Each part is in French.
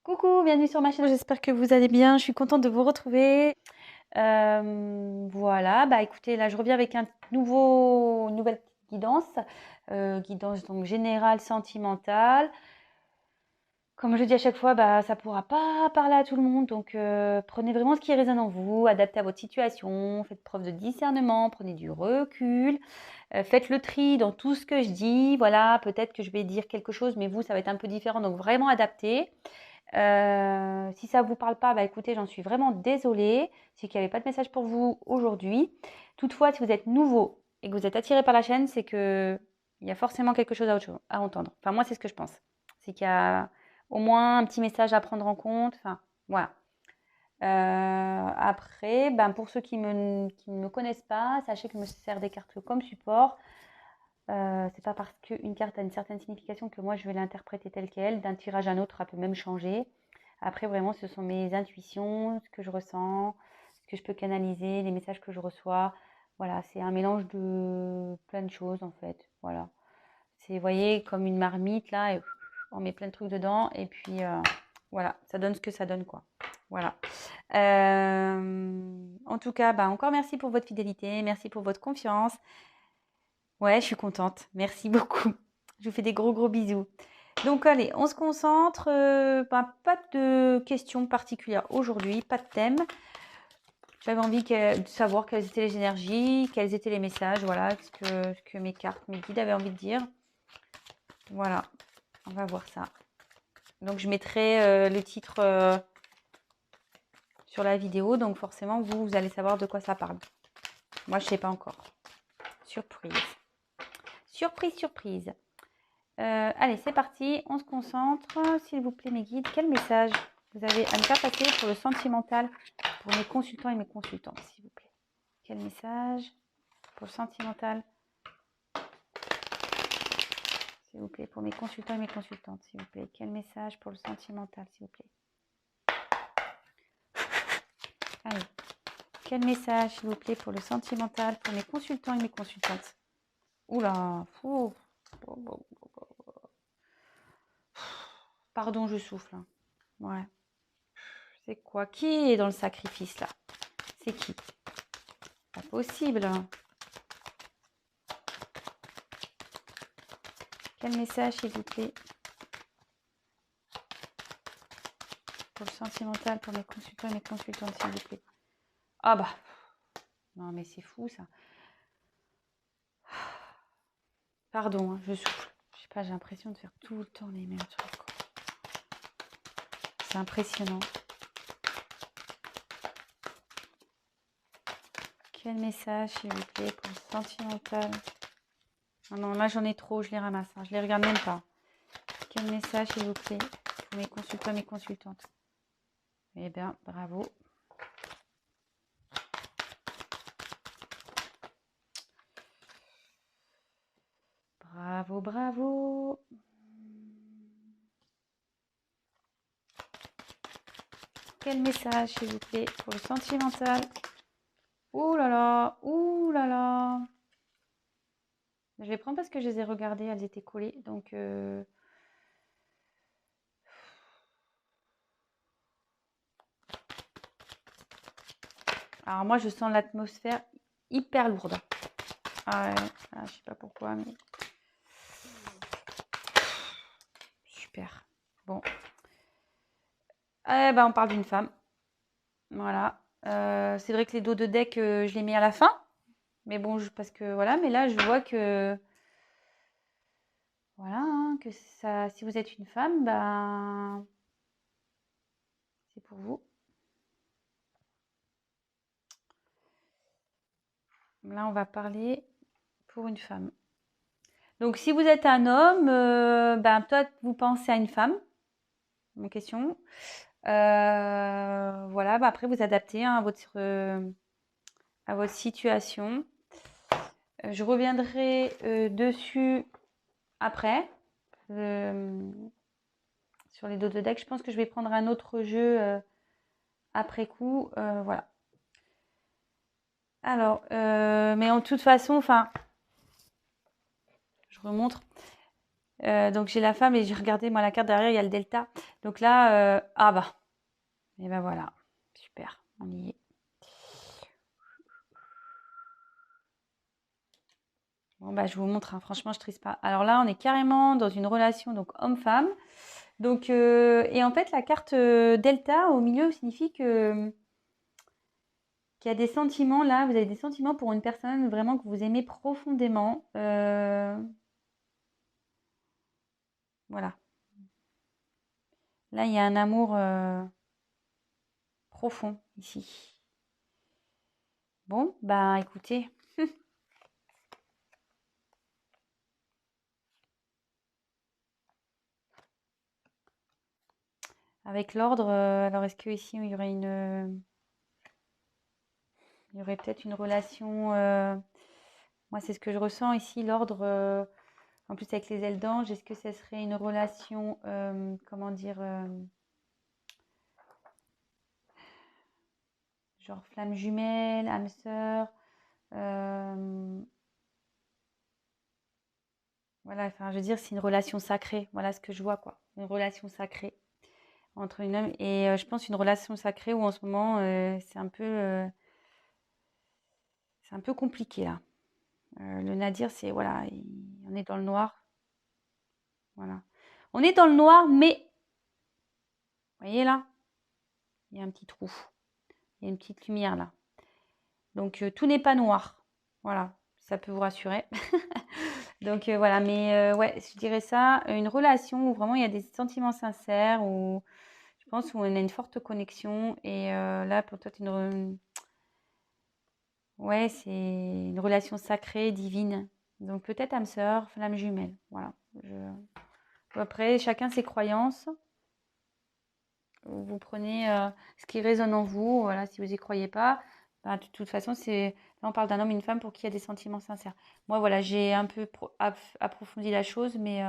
Coucou, bienvenue sur ma chaîne, j'espère que vous allez bien, je suis contente de vous retrouver. Voilà, bah écoutez, là je reviens avec nouvelle petite guidance, guidance donc générale, sentimentale. Comme je dis à chaque fois, bah ça pourra pas parler à tout le monde, donc prenez vraiment ce qui résonne en vous, adaptez à votre situation, faites preuve de discernement, prenez du recul, faites le tri dans tout ce que je dis. Voilà, peut-être que je vais dire quelque chose, mais vous, ça va être un peu différent, donc vraiment adapté. Si ça ne vous parle pas, bah écoutez, j'en suis vraiment désolée. C'est qu'il n'y avait pas de message pour vous aujourd'hui. Toutefois, si vous êtes nouveau et que vous êtes attiré par la chaîne, c'est que il y a forcément quelque chose à entendre. Enfin, moi, c'est ce que je pense. C'est qu'il y a au moins un petit message à prendre en compte. Enfin, voilà. Après, ben, pour ceux qui ne me connaissent pas, sachez que je me sers des cartes comme support. C'est pas parce qu'une carte a une certaine signification que moi je vais l'interpréter telle qu'elle. D'un tirage à un autre, elle peut même changer. Après, vraiment, ce sont mes intuitions, ce que je ressens, ce que je peux canaliser, les messages que je reçois. Voilà, c'est un mélange de plein de choses en fait. Voilà. C'est, vous voyez, comme une marmite là, et on met plein de trucs dedans, et puis voilà, ça donne ce que ça donne, quoi. Voilà. En tout cas, bah, encore merci pour votre fidélité, merci pour votre confiance. Ouais, je suis contente. Merci beaucoup. Je vous fais des gros gros bisous. Donc allez, on se concentre. Pas de questions particulières aujourd'hui, pas de thème. J'avais envie de savoir quelles étaient les énergies, quels étaient les messages, voilà, ce que mes cartes, mes guides avaient envie de dire. Voilà, on va voir ça. Donc je mettrai le titre sur la vidéo, donc forcément vous allez savoir de quoi ça parle. Moi je sais pas encore. Surprise. Surprise, surprise. Allez, c'est parti, on se concentre. S'il vous plaît, mes guides, quel message vous avez à ne pas passer pour le sentimental pour mes consultants et mes consultantes, s'il vous plaît? Quel message pour le sentimental, s'il vous plaît, pour mes consultants et mes consultantes, s'il vous plaît? Quel message pour le sentimental, s'il vous plaît? Allez, quel message, s'il vous plaît, pour le sentimental, pour mes consultants et mes consultantes? Oula, fou. Pardon, je souffle. Ouais. C'est quoi? Qui est dans le sacrifice là? C'est qui? Pas possible. Quel message, s'il vous plaît, pour le sentimental, pour mes consultants et mes consultantes, s'il vous plaît? Ah bah, non mais c'est fou ça. Pardon, hein, je souffle. Je sais pas, j'ai l'impression de faire tout le temps les mêmes trucs. C'est impressionnant. Quel message, s'il vous plaît, pour le sentimental? Ah non, là j'en ai trop, je les ramasse. Hein, je les regarde même pas. Quel message, s'il vous plaît, pour mes consultants et mes consultantes? Eh bien, bravo. Bravo, bravo. Quel message, s'il vous plaît, pour le sentimental? Ouh là là, ouh là là. Je vais prendre parce que je les ai regardées, elles étaient collées. Donc, alors moi, je sens l'atmosphère hyper lourde. Ah ouais, ah, je sais pas pourquoi, mais super. Bon, eh ben, on parle d'une femme. Voilà. C'est vrai que les dos de deck, je les mets à la fin. Mais bon, parce que voilà, mais là, je vois que voilà, hein, que ça, si vous êtes une femme, ben, c'est pour vous. Là, on va parler pour une femme. Donc, si vous êtes un homme, ben, peut-être vous pensez à une femme, ma question. Voilà, ben, après, vous adaptez hein, à votre situation. Je reviendrai dessus après, sur les dos de deck. Je pense que je vais prendre un autre jeu après coup. Voilà. Alors, mais en toute façon, enfin, je remontre. Donc j'ai la femme et j'ai regardé moi la carte derrière, il y a le delta. Donc là, ah bah, et ben voilà, super, on y est. Bon bah je vous montre, hein, franchement je triste pas. Alors là, on est carrément dans une relation donc homme-femme. Donc et en fait la carte delta au milieu signifie que qu'il y a des sentiments là, vous avez des sentiments pour une personne vraiment que vous aimez profondément. Voilà. Là, il y a un amour profond ici. Bon, bah écoutez, avec l'ordre, alors est-ce que ici il y aurait il y aurait peut-être une relation. Moi, c'est ce que je ressens ici, l'ordre. En plus avec les ailes d'ange, est-ce que ça serait une relation, comment dire, genre flamme jumelle, âme sœur, voilà, enfin, je veux dire, c'est une relation sacrée. Voilà ce que je vois, quoi. Une relation sacrée entre une homme et je pense une relation sacrée où en ce moment, c'est un peu compliqué là. Le Nadir, c'est voilà, on est dans le noir. Voilà. On est dans le noir, mais vous voyez là, il y a un petit trou. Il y a une petite lumière là. Donc tout n'est pas noir. Voilà, ça peut vous rassurer. Donc voilà, mais ouais, je dirais ça, une relation où vraiment il y a des sentiments sincères, où je pense où on a une forte connexion. Et là, pour toi, ouais, c'est une relation sacrée, divine. Donc peut-être âme sœur, flamme jumelle. Voilà. Après, chacun ses croyances. Vous prenez ce qui résonne en vous. Voilà, si vous n'y croyez pas, bah, de toute façon, là, on parle d'un homme et une femme pour qui il y a des sentiments sincères. Moi, voilà, j'ai un peu approfondi la chose, mais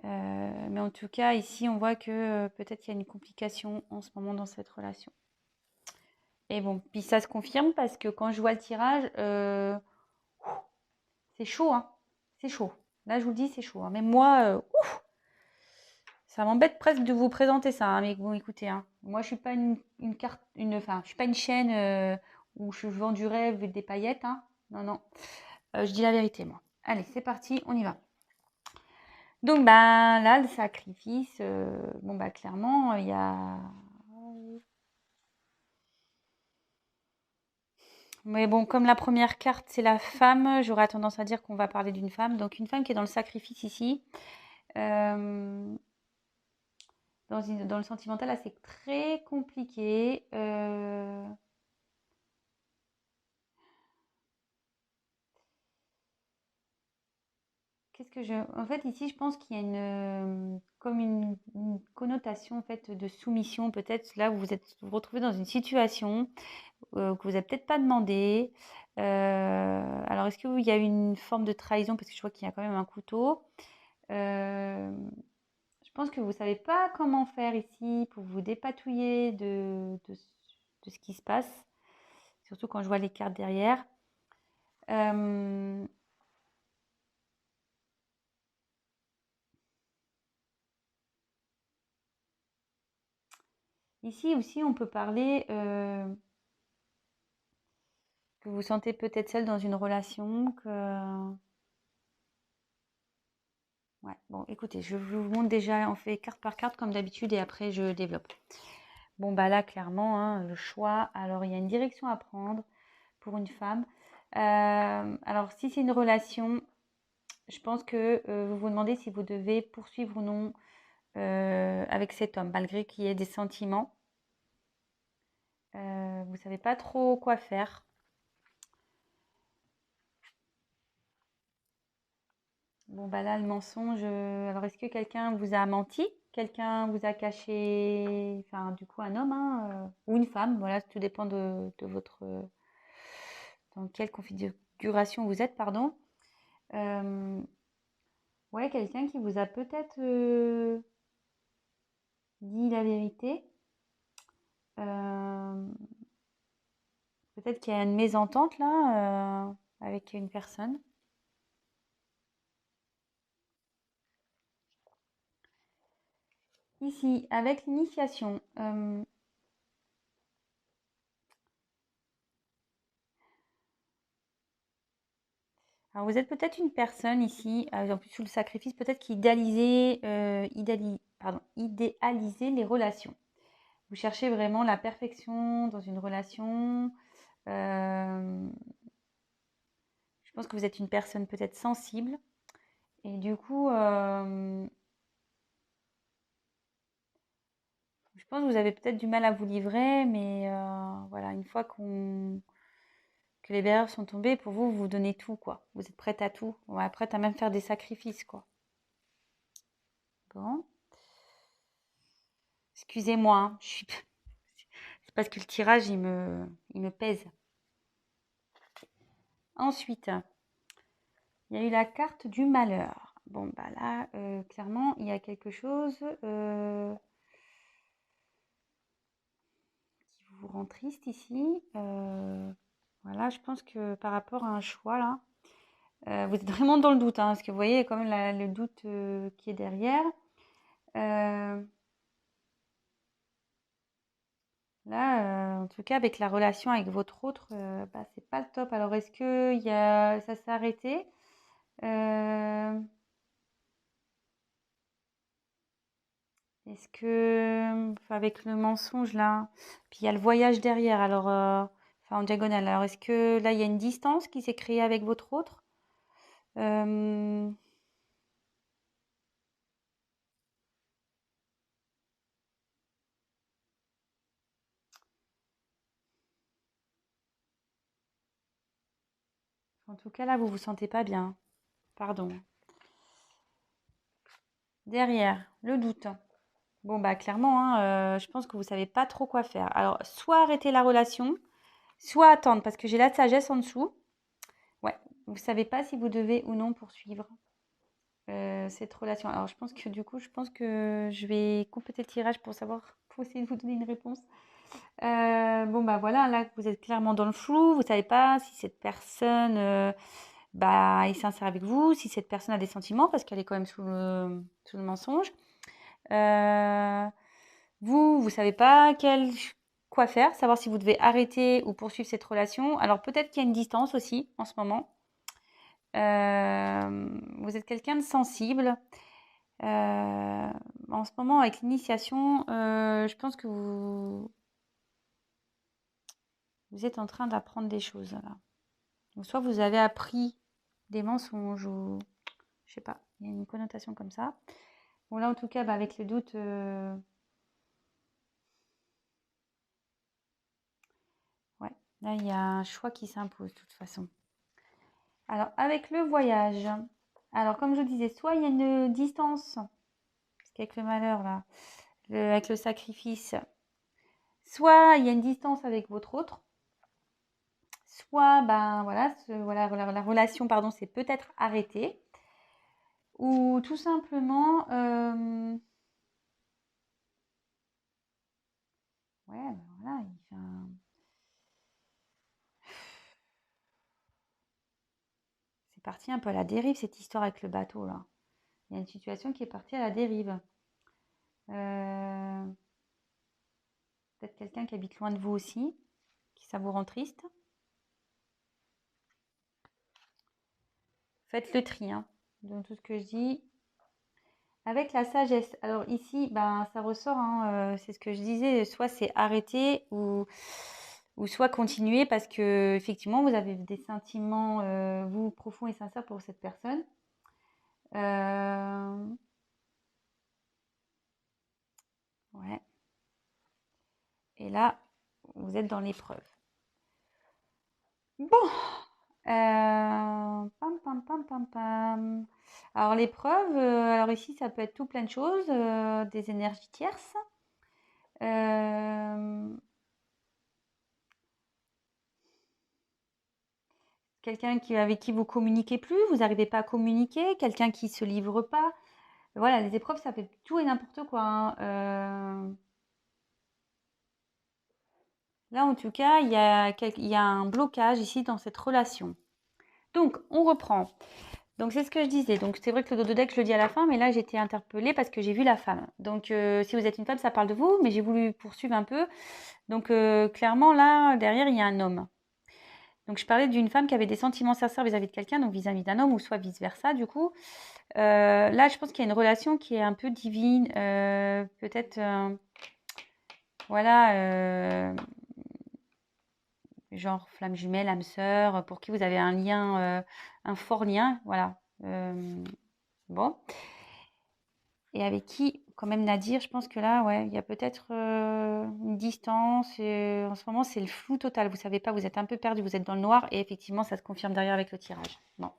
en tout cas, ici, on voit que peut-être qu'il y a une complication en ce moment dans cette relation. Et bon, puis ça se confirme parce que quand je vois le tirage, c'est chaud, hein. C'est chaud. Là, je vous le dis, c'est chaud, hein. Même moi, ça m'embête presque de vous présenter ça, hein, mais bon, écoutez, hein, moi je suis pas une carte, enfin, je suis pas une chaîne où je vends du rêve et des paillettes, hein. Non, non, je dis la vérité, moi. Allez, c'est parti, on y va. Donc, ben là, le sacrifice, bon, bah clairement, il y a. Mais bon, comme la première carte, c'est la femme, j'aurais tendance à dire qu'on va parler d'une femme. Donc, une femme qui est dans le sacrifice ici. Euh, dans le sentimental, là, c'est très compliqué. Qu'est-ce que je En fait, ici, je pense qu'il y a comme une connotation, en fait, de soumission, peut-être là où vous retrouvez dans une situation que vous avez peut-être pas demandé. Alors, est-ce qu'il y a une forme de trahison? Parce que je vois qu'il y a quand même un couteau. Euh, je pense que vous savez pas comment faire ici pour vous dépatouiller de ce qui se passe, surtout quand je vois les cartes derrière. Euh, Ici aussi, on peut parler que vous sentez peut-être seul dans une relation, que... Ouais, bon, écoutez, je vous montre déjà, on fait carte par carte comme d'habitude et après je développe. Bon, bah là, clairement, hein, le choix. Alors, il y a une direction à prendre pour une femme. Alors, si c'est une relation, je pense que vous vous demandez si vous devez poursuivre ou non avec cet homme, malgré qu'il y ait des sentiments. Vous ne savez pas trop quoi faire. Bon, bah là, le mensonge. Alors, est-ce que quelqu'un vous a menti? Quelqu'un vous a caché, enfin, du coup, un homme, hein, ou une femme? Voilà, tout dépend de votre. Dans quelle configuration vous êtes, pardon. Euh, ouais, quelqu'un qui vous a peut-être dit la vérité. Euh, Peut-être qu'il y a une mésentente là avec une personne. Ici, avec l'initiation, alors vous êtes peut-être une personne ici, en plus sous le sacrifice, peut-être qui idéalisait les relations. Vous cherchez vraiment la perfection dans une relation. Je pense que vous êtes une personne peut-être sensible. Et du coup, je pense que vous avez peut-être du mal à vous livrer, mais voilà, une fois que les barrières sont tombées, pour vous, vous donnez tout, quoi. Vous êtes prête à tout. Ouais, prête à même faire des sacrifices, quoi. Bon. Excusez-moi, hein, c'est parce que le tirage, il me pèse. Ensuite, il y a eu la carte du malheur. Bon, bah là, clairement, il y a quelque chose qui vous rend triste ici. Voilà, je pense que par rapport à un choix, là, vous êtes vraiment dans le doute, hein, parce que vous voyez quand même le doute qui est derrière. Là, en tout cas, avec la relation avec votre autre, bah, c'est pas le top. Alors, est-ce que ça s'est arrêté? Est-ce que, enfin, avec le mensonge là, puis il y a le voyage derrière, alors, enfin en diagonale, alors est-ce que là il y a une distance qui s'est créée avec votre autre? Euh, En tout cas là, vous vous sentez pas bien. Pardon. Derrière, le doute. Bon bah clairement, hein, je pense que vous savez pas trop quoi faire. Alors, soit arrêter la relation, soit attendre, parce que j'ai la sagesse en dessous. Ouais, vous savez pas si vous devez ou non poursuivre cette relation. Alors, je pense que je vais compléter le tirage pour savoir, pour essayer de vous donner une réponse. Bon, bah voilà, là, vous êtes clairement dans le flou. Vous savez pas si cette personne bah, est sincère avec vous, si cette personne a des sentiments, parce qu'elle est quand même sous le mensonge. Vous savez pas quoi faire, savoir si vous devez arrêter ou poursuivre cette relation. Alors, peut-être qu'il y a une distance aussi en ce moment. Vous êtes quelqu'un de sensible. En ce moment, avec l'initiation, je pense que vous êtes en train d'apprendre des choses là. Donc, soit vous avez appris des mensonges ou je sais pas, il y a une connotation comme ça. Bon là, en tout cas, bah, avec le doute, ouais, là il y a un choix qui s'impose de toute façon. Alors avec le voyage, alors comme je vous disais, soit il y a une distance, parce qu'avec le malheur là, avec le sacrifice, soit il y a une distance avec votre autre. Soit, ben voilà, la relation, pardon, s'est peut-être arrêtée. Ou tout simplement, ouais, ben voilà, c'est parti un peu à la dérive cette histoire avec le bateau là. Il y a une situation qui est partie à la dérive. Euh, Peut-être quelqu'un qui habite loin de vous aussi, qui ça vous rend triste. Faites le tri, hein, dans tout ce que je dis. Avec la sagesse. Alors ici, ben, ça ressort, hein, c'est ce que je disais, soit c'est arrêter ou soit continuer parce que effectivement vous avez des sentiments, vous, profonds et sincères pour cette personne. Ouais. Et là, vous êtes dans l'épreuve. Bon, pam, pam, pam, pam, pam. Alors l'épreuve, alors ici, ça peut être tout plein de choses, des énergies tierces. Euh, Quelqu'un avec qui vous communiquez plus, vous n'arrivez pas à communiquer, quelqu'un qui se livre pas. Voilà, les épreuves, ça fait tout et n'importe quoi, hein. Là, en tout cas, il y a un blocage ici dans cette relation. Donc, on reprend. Donc, c'est ce que je disais. Donc, c'est vrai que le dos de deck, je le dis à la fin, mais là, j'étais interpellée parce que j'ai vu la femme. Donc, si vous êtes une femme, ça parle de vous, mais j'ai voulu poursuivre un peu. Donc, clairement, là, derrière, il y a un homme. Donc, je parlais d'une femme qui avait des sentiments sincères vis-à-vis de quelqu'un, donc vis-à-vis d'un homme, ou soit vice-versa, du coup. Là, je pense qu'il y a une relation qui est un peu divine. Peut-être, voilà, genre flamme jumelle, âme sœur, pour qui vous avez un lien, un fort lien, voilà. Bon. Et avec qui, quand même, Nadir, je pense que là, ouais, il y a peut-être une distance. En ce moment, c'est le flou total. Vous savez pas, vous êtes un peu perdu, vous êtes dans le noir. Et effectivement, ça se confirme derrière avec le tirage. Bon.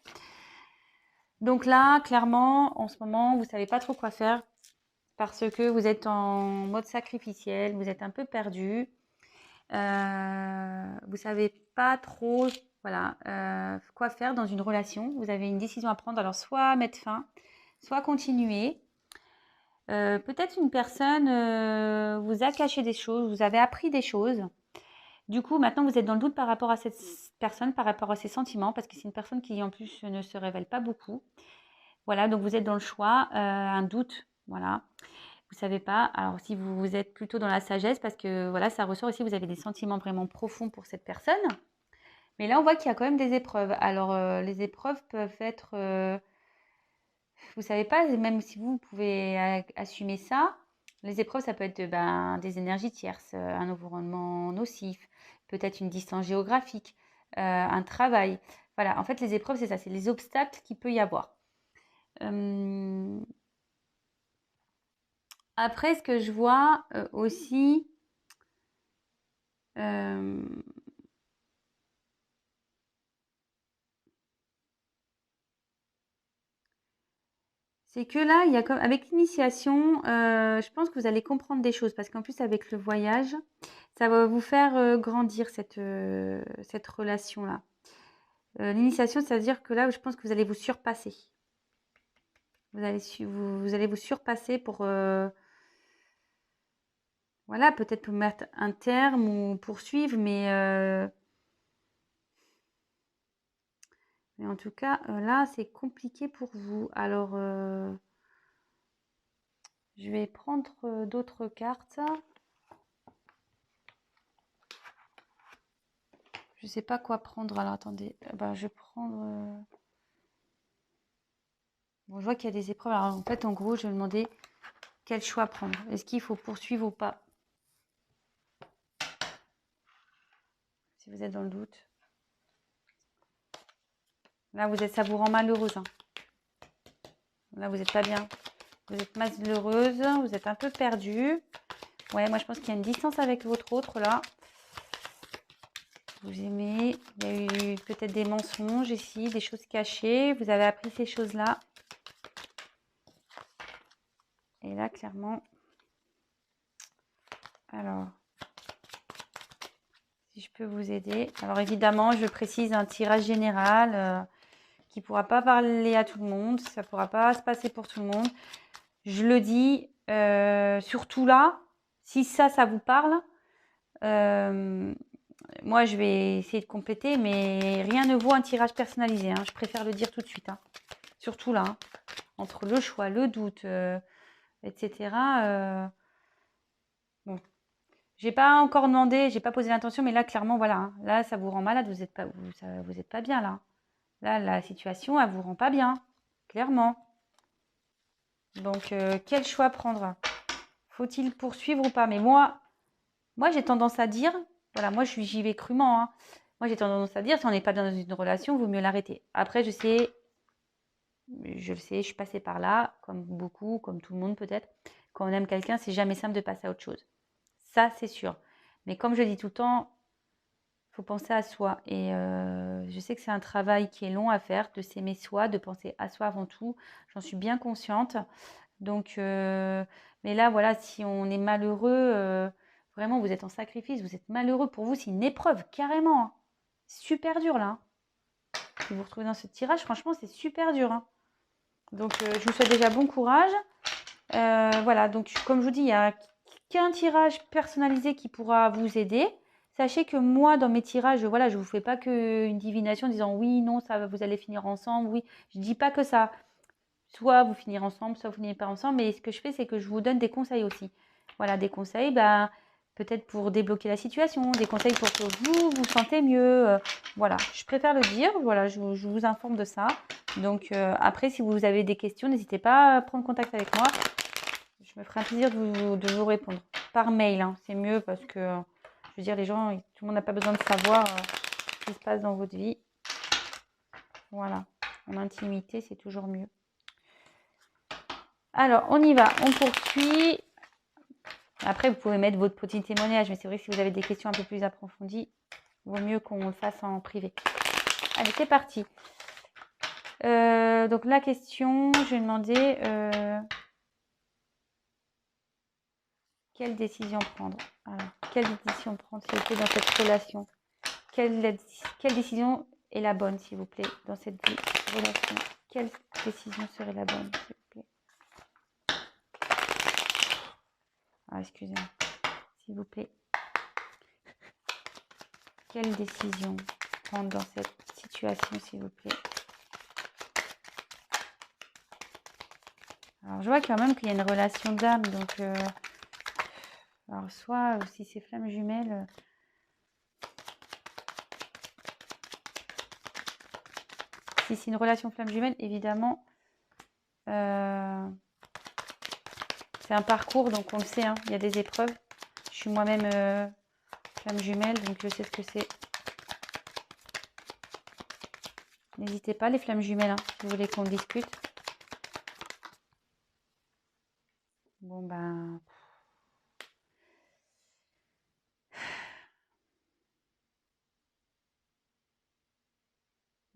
Donc là, clairement, en ce moment, vous savez pas trop quoi faire parce que vous êtes en mode sacrificiel, vous êtes un peu perdu. Vous savez pas trop, voilà, quoi faire dans une relation. Vous avez une décision à prendre. Alors, soit mettre fin, soit continuer. Peut-être une personne vous a caché des choses, vous avez appris des choses. Du coup, maintenant, vous êtes dans le doute par rapport à cette personne, par rapport à ses sentiments, parce que c'est une personne qui, en plus, ne se révèle pas beaucoup. Voilà, donc vous êtes dans le choix, un doute, voilà. Vous savez pas. Alors, si vous êtes plutôt dans la sagesse, parce que, voilà, ça ressort aussi, vous avez des sentiments vraiment profonds pour cette personne. Mais là, on voit qu'il y a quand même des épreuves. Alors, les épreuves peuvent être... vous savez pas, même si vous pouvez assumer ça, les épreuves, ça peut être des énergies tierces, un environnement nocif, peut-être une distance géographique, un travail. Voilà, en fait, les épreuves, c'est ça, c'est les obstacles qu'il peut y avoir. Après, ce que je vois aussi, c'est que là, il y a comme avec l'initiation, je pense que vous allez comprendre des choses parce qu'en plus avec le voyage, ça va vous faire grandir cette relation-là. L'initiation, c'est-à-dire que là, je pense que vous allez vous surpasser. Vous allez vous surpasser pour, voilà, peut-être pour mettre un terme ou poursuivre, mais en tout cas, là, c'est compliqué pour vous. Alors, je vais prendre d'autres cartes. Je sais pas quoi prendre. Alors, attendez. Je vais prendre... Bon, je vois qu'il y a des épreuves. Alors, en fait, en gros, je vais demander quel choix prendre. Est-ce qu'il faut poursuivre ou pas? Si vous êtes dans le doute. Là, ça vous rend malheureuse. Hein. Là, vous n'êtes pas bien. Vous êtes malheureuse. Vous êtes un peu perdue. Ouais, moi, je pense qu'il y a une distance avec votre autre, là. Vous aimez. Il y a eu peut-être des mensonges ici, des choses cachées. Vous avez appris ces choses-là. Et là, clairement... Alors... Si je peux vous aider. Alors évidemment, je précise un tirage général qui ne pourra pas parler à tout le monde. Ça ne pourra pas se passer pour tout le monde. Je le dis, surtout là, si ça vous parle, moi je vais essayer de compléter, mais rien ne vaut un tirage personnalisé. Hein. Je préfère le dire tout de suite. Hein. Surtout là, hein. Entre le choix, le doute, etc. Bon. J'ai pas encore demandé, j'ai pas posé l'intention, mais là, clairement, voilà. Hein. Là, ça vous rend malade, vous êtes pas bien, là. Là, la situation, elle vous rend pas bien, clairement. Donc, quel choix prendre? Faut-il poursuivre ou pas? Mais moi j'ai tendance à dire, voilà, moi, j'y vais crûment. Hein. Moi, j'ai tendance à dire, si on n'est pas bien dans une relation, il vaut mieux l'arrêter. Après, je le sais, je suis passée par là, comme beaucoup, comme tout le monde peut-être. Quand on aime quelqu'un, c'est jamais simple de passer à autre chose. Ça, c'est sûr. Mais comme je dis tout le temps, il faut penser à soi. Et je sais que c'est un travail qui est long à faire, de s'aimer soi, de penser à soi avant tout. J'en suis bien consciente. Donc, mais là, voilà, si on est malheureux, vraiment, vous êtes en sacrifice, vous êtes malheureux. Pour vous, c'est une épreuve, carrément. Hein. Super dur, là. Hein. Si vous vous retrouvez dans ce tirage, franchement, c'est super dur. Hein. Donc, je vous souhaite déjà bon courage. Voilà, donc comme je vous dis, il n'y a qu'un tirage personnalisé qui pourra vous aider. Sachez que moi, dans mes tirages, voilà, je vous fais pas qu'une divination en disant oui, non, vous allez finir ensemble, oui. Je dis pas que ça. Soit vous finirez ensemble, soit vous finirez pas ensemble. Mais ce que je fais, c'est que je vous donne des conseils aussi. Voilà, des conseils, peut-être pour débloquer la situation, des conseils pour que vous vous sentez mieux. Voilà, je préfère le dire. Voilà, je vous informe de ça. Donc après, si vous avez des questions, n'hésitez pas à prendre contact avec moi. Je me ferai un plaisir de vous répondre par mail. Hein. C'est mieux parce que, je veux dire, les gens, tout le monde n'a pas besoin de savoir ce qui se passe dans votre vie. Voilà, en intimité, c'est toujours mieux. Alors, on y va, on poursuit. Après, vous pouvez mettre votre petit témoignage, mais c'est vrai que si vous avez des questions un peu plus approfondies, il vaut mieux qu'on le fasse en privé. Allez, c'est parti. Donc, la question, je vais demander quelle décision prendre. Alors, quelle décision prendre, s'il vous plaît, dans cette relation? Quelle décision est la bonne, s'il vous plaît, dans cette relation? Quelle décision serait la bonne, s'il vous plaît? Ah, excusez-moi. S'il vous plaît. Quelle décision prendre dans cette situation, s'il vous plaît? Alors, je vois quand même qu'il y a une relation d'âme. Donc, alors, soit si c'est flamme jumelle... si c'est une relation flamme jumelle, évidemment, c'est un parcours, donc on le sait, hein, il y a des épreuves. Je suis moi-même flamme jumelle, donc je sais ce que c'est. N'hésitez pas, les flammes jumelles, hein, si vous voulez qu'on discute. Bon, ben...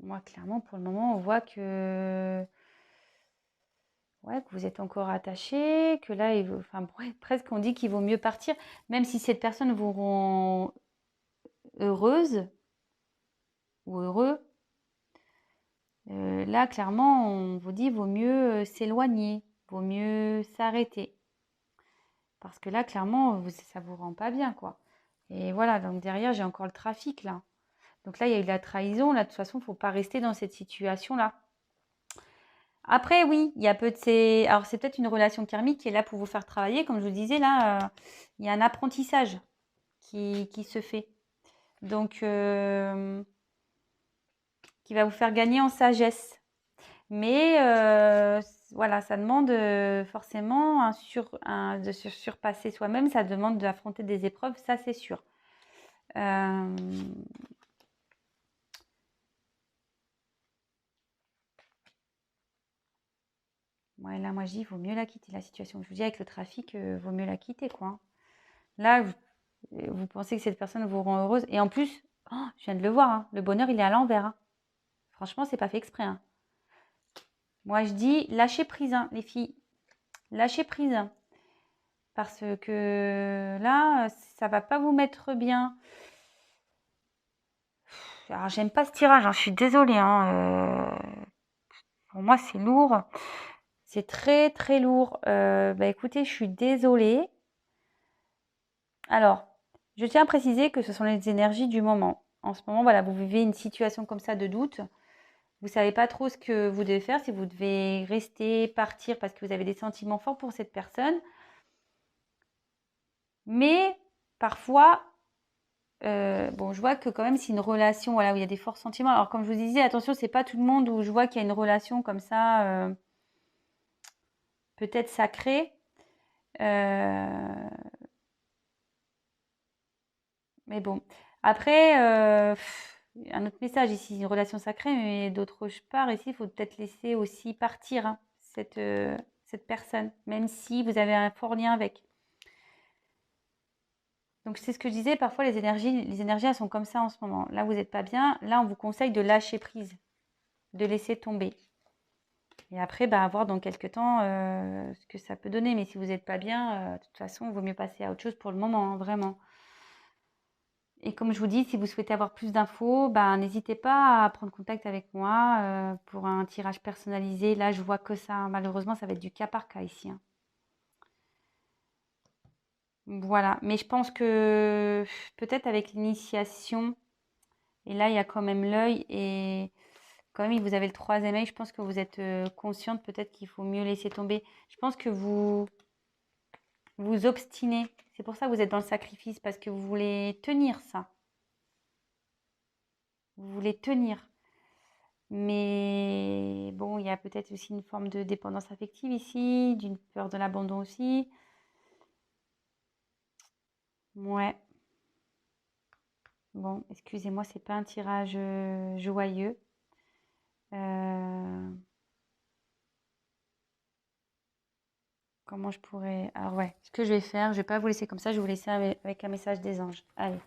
Moi, clairement, pour le moment, on voit que... Ouais, que vous êtes encore attaché, que là, enfin, presque on dit qu'il vaut mieux partir, même si cette personne vous rend heureuse ou heureux. Là, clairement, on vous dit vaut mieux s'éloigner, vaut mieux s'arrêter. Parce que là, clairement, ça vous rend pas bien, quoi. Et voilà, donc derrière, j'ai encore le trafic, là. Donc là, il y a eu la trahison. Là, de toute façon, il ne faut pas rester dans cette situation-là. Après, oui, il y a alors, c'est peut-être une relation karmique qui est là pour vous faire travailler. Comme je vous disais, là, il y a un apprentissage qui se fait. Donc, qui va vous faire gagner en sagesse. Mais voilà, ça demande forcément de se surpasser soi-même. Ça demande d'affronter des épreuves, ça c'est sûr. Ouais, là, moi, je dis, il vaut mieux la quitter, la situation. Je vous dis, avec le trafic, vaut mieux la quitter, quoi. Là, vous pensez que cette personne vous rend heureuse. Et en plus, je viens de le voir, hein, le bonheur, il est à l'envers. Hein. Franchement, c'est pas fait exprès. Hein. Moi, je dis, lâchez prise, hein, les filles. Lâchez prise. Parce que là, ça va pas vous mettre bien. Alors, j'aime pas ce tirage, hein, je suis désolée. Hein, pour moi, c'est lourd. C'est très, très lourd. Écoutez, je suis désolée. Alors, je tiens à préciser que ce sont les énergies du moment. En ce moment, voilà, vous vivez une situation comme ça de doute. Vous ne savez pas trop ce que vous devez faire, si vous devez rester, partir parce que vous avez des sentiments forts pour cette personne. Mais parfois, je vois que quand même c'est une relation voilà, où il y a des forts sentiments. Alors comme je vous disais, attention, c'est pas tout le monde où je vois qu'il y a une relation comme ça, peut-être sacrée. Mais bon, après, un autre message ici, une relation sacrée, mais d'autre part, ici, il faut peut-être laisser aussi partir hein, cette personne, même si vous avez un fort lien avec. Donc, c'est ce que je disais, parfois les énergies, elles sont comme ça en ce moment. Là, vous n'êtes pas bien. Là, on vous conseille de lâcher prise, de laisser tomber. Et après, voir dans quelques temps ce que ça peut donner. Mais si vous n'êtes pas bien, de toute façon, il vaut mieux passer à autre chose pour le moment, hein, vraiment. Et comme je vous dis, si vous souhaitez avoir plus d'infos, n'hésitez pas à prendre contact avec moi pour un tirage personnalisé. Là, je vois que ça, malheureusement, ça va être du cas par cas ici. Hein. Voilà, mais je pense que peut-être avec l'initiation, et là il y a quand même l'œil, et quand même vous avez le troisième œil, je pense que vous êtes consciente peut-être qu'il faut mieux laisser tomber. Je pense que vous vous obstinez. C'est pour ça que vous êtes dans le sacrifice, parce que vous voulez tenir ça. Vous voulez tenir. Mais bon, il y a peut-être aussi une forme de dépendance affective ici, d'une peur de l'abandon aussi. Ouais. Bon, excusez-moi, c'est pas un tirage joyeux. Comment je pourrais... Alors ouais, ce que je vais faire, je vais pas vous laisser comme ça, je vais vous laisser avec un message des anges. Allez.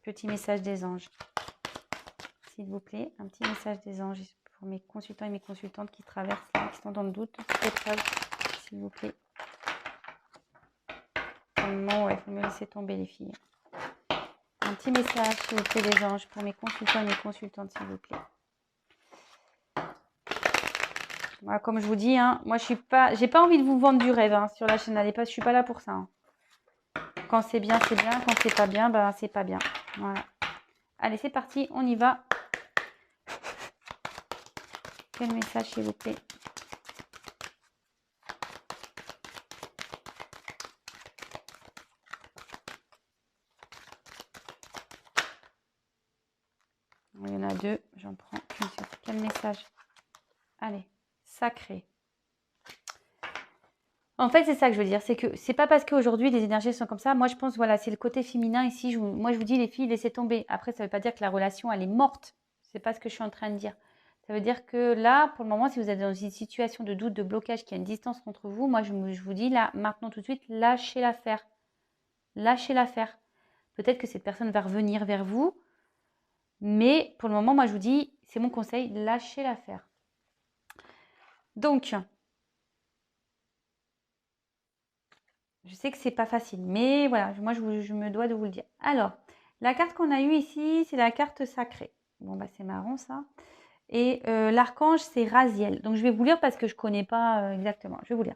Petit message des anges. S'il vous plaît, un petit message des anges pour mes consultants et mes consultantes qui traversent, là, qui sont dans le doute. S'il vous plaît. Non, ouais, il faut me laisser tomber les filles. Un petit message, s'il vous plaît, des anges pour mes consultants et mes consultantes, s'il vous plaît. Voilà, comme je vous dis, hein, moi j'ai pas envie de vous vendre du rêve hein, sur la chaîne. Allez pas, je suis pas là pour ça. Hein. Quand c'est bien, c'est bien. Quand c'est pas bien, ben c'est pas bien. Voilà. Allez, c'est parti, on y va. Quel message, s'il vous plaît? Il y en a deux, j'en prends une seule. Quel message? Allez, sacré. En fait, c'est ça que je veux dire. C'est que c'est pas parce qu'aujourd'hui les énergies sont comme ça. Moi, je pense, voilà, c'est le côté féminin ici. Moi, je vous dis, les filles, laissez tomber. Après, ça veut pas dire que la relation, elle est morte. C'est pas ce que je suis en train de dire. Ça veut dire que là, pour le moment, si vous êtes dans une situation de doute, de blocage, qu'il y a une distance entre vous, moi, je vous dis, là, maintenant, tout de suite, lâchez l'affaire. Lâchez l'affaire. Peut-être que cette personne va revenir vers vous. Mais pour le moment, moi, je vous dis, c'est mon conseil, lâchez l'affaire. Donc, je sais que c'est pas facile, mais voilà, moi, je me dois de vous le dire. Alors, la carte qu'on a eue ici, c'est la carte sacrée. Bon, bah, c'est marrant, ça. Et l'archange, c'est Raziel. Donc, je vais vous lire parce que je ne connais pas exactement. Je vais vous lire.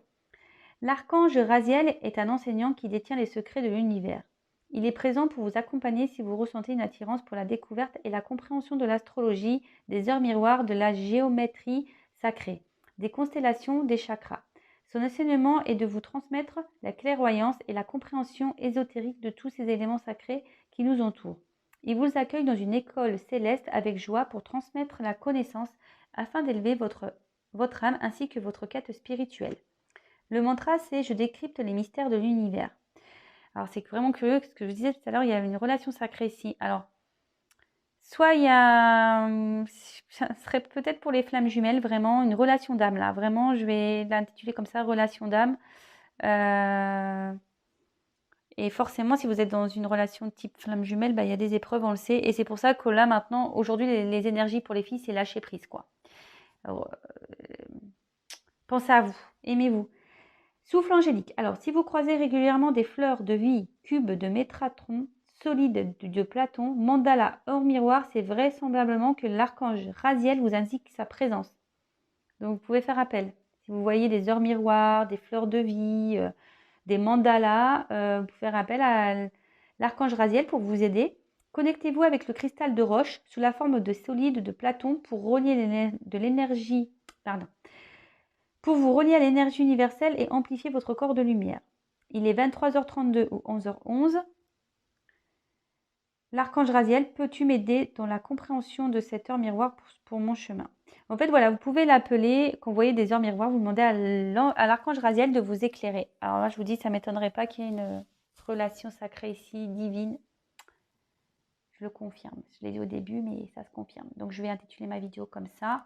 L'archange Raziel est un enseignant qui détient les secrets de l'univers. Il est présent pour vous accompagner si vous ressentez une attirance pour la découverte et la compréhension de l'astrologie, des heures miroirs, de la géométrie sacrée, des constellations, des chakras. Son enseignement est de vous transmettre la clairvoyance et la compréhension ésotérique de tous ces éléments sacrés qui nous entourent. Il vous accueille dans une école céleste avec joie pour transmettre la connaissance afin d'élever votre âme ainsi que votre quête spirituelle. Le mantra, c'est « Je décrypte les mystères de l'univers ». Alors, c'est vraiment curieux, ce que je disais tout à l'heure, il y a une relation sacrée ici. Alors, soit il y a... Ça serait peut-être pour les flammes jumelles, vraiment, une relation d'âme, là. Vraiment, je vais l'intituler comme ça, relation d'âme. Et forcément, si vous êtes dans une relation de type flamme jumelle, bah, il y a des épreuves, on le sait. Et c'est pour ça que là, maintenant, aujourd'hui, les énergies pour les filles, c'est lâcher prise, quoi. Alors, pensez à vous, aimez-vous. Souffle angélique. Alors, si vous croisez régulièrement des fleurs de vie, cubes de métratron, solides de Platon, mandala hors miroir, c'est vraisemblablement que l'archange Raziel vous indique sa présence. Donc, vous pouvez faire appel. Si vous voyez des heures miroirs, des fleurs de vie, des mandalas, vous pouvez faire appel à l'archange Raziel pour vous aider. Connectez-vous avec le cristal de roche sous la forme de solide de Platon pour relier de l'énergie. Pour vous relier à l'énergie universelle et amplifier votre corps de lumière. Il est 23h32 ou 11h11. L'archange Raziel, peux-tu m'aider dans la compréhension de cette heure miroir pour mon chemin? En fait, voilà, vous pouvez l'appeler, quand vous voyez des heures miroirs, vous demandez à l'archange Raziel de vous éclairer. Alors là, je vous dis, ça ne m'étonnerait pas qu'il y ait une relation sacrée ici, divine. Je le confirme. Je l'ai dit au début, mais ça se confirme. Donc, je vais intituler ma vidéo comme ça.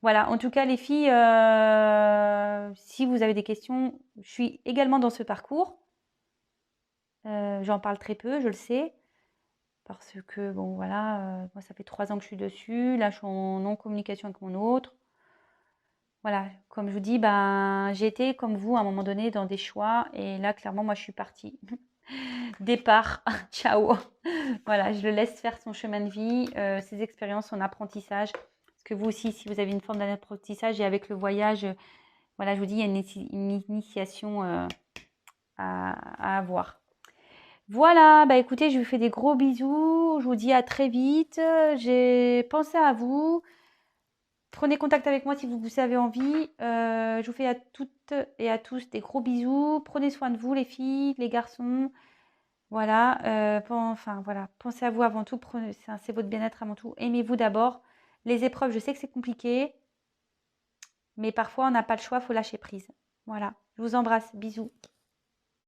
Voilà, en tout cas, les filles, si vous avez des questions, je suis également dans ce parcours. J'en parle très peu, je le sais. Parce que, bon, voilà, moi, ça fait 3 ans que je suis dessus. Là, je suis en non-communication avec mon autre. Voilà, comme je vous dis, ben, j'ai été, comme vous, à un moment donné, dans des choix. Et là, clairement, moi, je suis partie. Départ, ciao. Voilà, je le laisse faire son chemin de vie, ses expériences, son apprentissage. Parce que vous aussi, si vous avez une forme d'apprentissage et avec le voyage, voilà, je vous dis, il y a une initiation à avoir. Voilà, bah écoutez, je vous fais des gros bisous. Je vous dis à très vite. J'ai pensé à vous. Prenez contact avec moi si vous avez envie. Je vous fais à toutes et à tous des gros bisous. Prenez soin de vous, les filles, les garçons. Voilà, enfin voilà, pensez à vous avant tout. C'est votre bien-être avant tout. Aimez-vous d'abord. Les épreuves, je sais que c'est compliqué, mais parfois on n'a pas le choix, il faut lâcher prise. Voilà, je vous embrasse. Bisous.